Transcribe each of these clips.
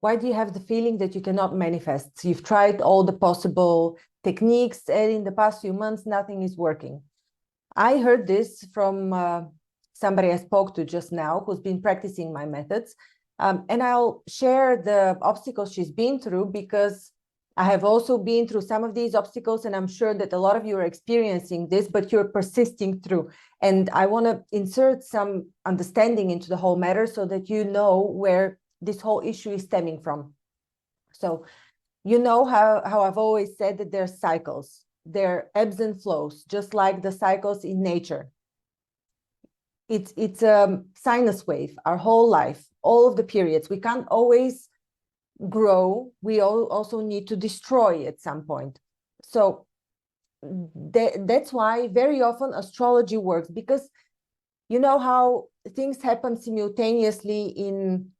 Why do you have the feeling that you cannot manifest? You've tried all the possible techniques, and in the past few months, nothing is working. I heard this from somebody I spoke to just now who's been practicing my methods. And I'll share the obstacles she's been through, because I have also been through some of these obstacles, and I'm sure that a lot of you are experiencing this, but you're persisting through. And I want to insert some understanding into the whole matter so that you know where this whole issue is stemming from. So you know how I've always said that there's cycles, there are ebbs and flows, just like the cycles in nature. It's a sinus wave, our whole life, all of the periods. We can't always grow. We also need to destroy at some point. So that's why very often astrology works, because you know how things happen simultaneously in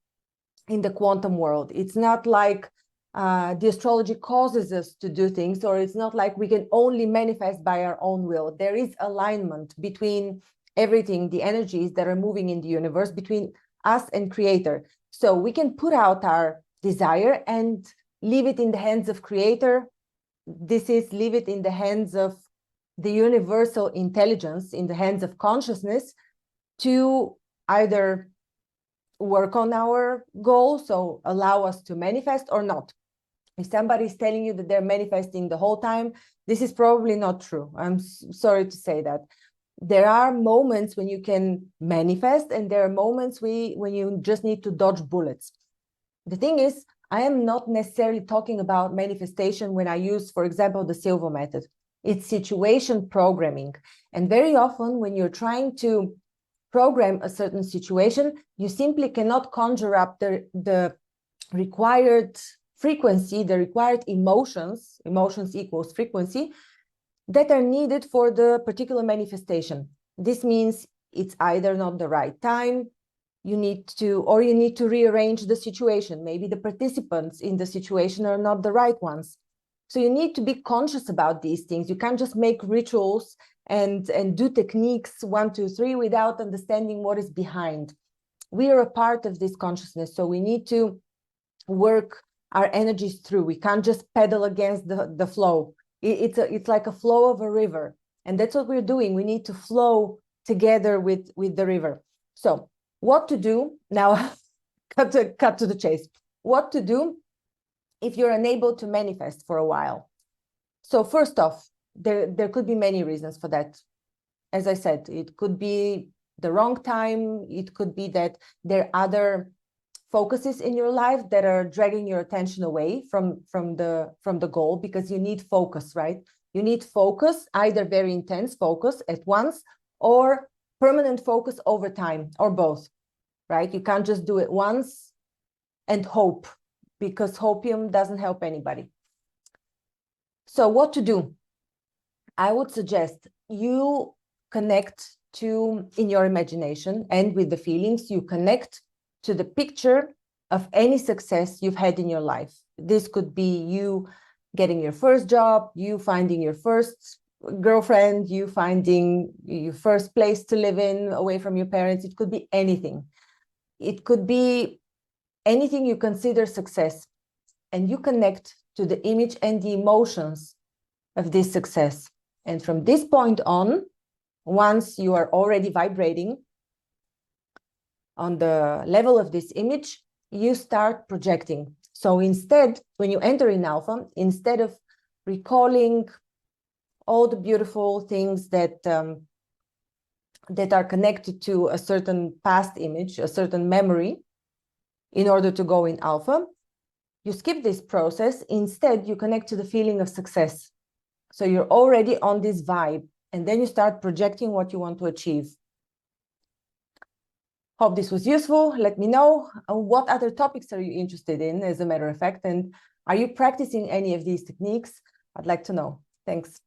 the quantum world. It's not like the astrology causes us to do things, or it's not like we can only manifest by our own will. There is alignment between everything, the energies that are moving in the universe, between us and creator. So we can put out our desire and leave it in the hands of creator. This is leave it in the hands of the universal intelligence, in the hands of consciousness, to either work on our goal, so allow us to manifest, or not. If somebody is telling you that they're manifesting the whole time, this is probably not true. I'm sorry to say that. There are moments when you can manifest, and there are moments when you just need to dodge bullets. The thing is, I am not necessarily talking about manifestation when I use, for example, the Silva method. It's situation programming. And very often when you're trying to program a certain situation, you simply cannot conjure up the required frequency, the required emotions equals frequency, that are needed for the particular manifestation. This means it's either not the right time, you need to rearrange the situation. Maybe the participants in the situation are not the right ones. So you need to be conscious about these things. You can't just make rituals and do techniques 1, 2, 3 without understanding what is behind. We are a part of this consciousness, so we need to work our energies through. We can't just pedal against the flow. It's like a flow of a river, and that's what we're doing. We need to flow together with the river. So what to do now? cut to the chase. What to do if you're unable to manifest for a while? So first off, there could be many reasons for that. As I said, it could be the wrong time. It could be that there are other focuses in your life that are dragging your attention away from the goal, because you need focus, right? You need focus, either very intense focus at once, or permanent focus over time, or both, right? You can't just do it once and hope, because hopium doesn't help anybody. So what to do? I would suggest you connect to, in your imagination and with the feelings, you connect to the picture of any success you've had in your life. This could be you getting your first job, you finding your first girlfriend, you finding your first place to live in away from your parents. It could be anything. It could be anything you consider success, and you connect to the image and the emotions of this success. And from this point on, once you are already vibrating on the level of this image, you start projecting. So instead, when you enter in alpha, instead of recalling all the beautiful things that are connected to a certain past image, a certain memory, in order to go in alpha, you skip this process. Instead, you connect to the feeling of success. So you're already on this vibe, and then you start projecting what you want to achieve. Hope this was useful. Let me know what other topics are you interested in, as a matter of fact, and are you practicing any of these techniques? I'd like to know. Thanks.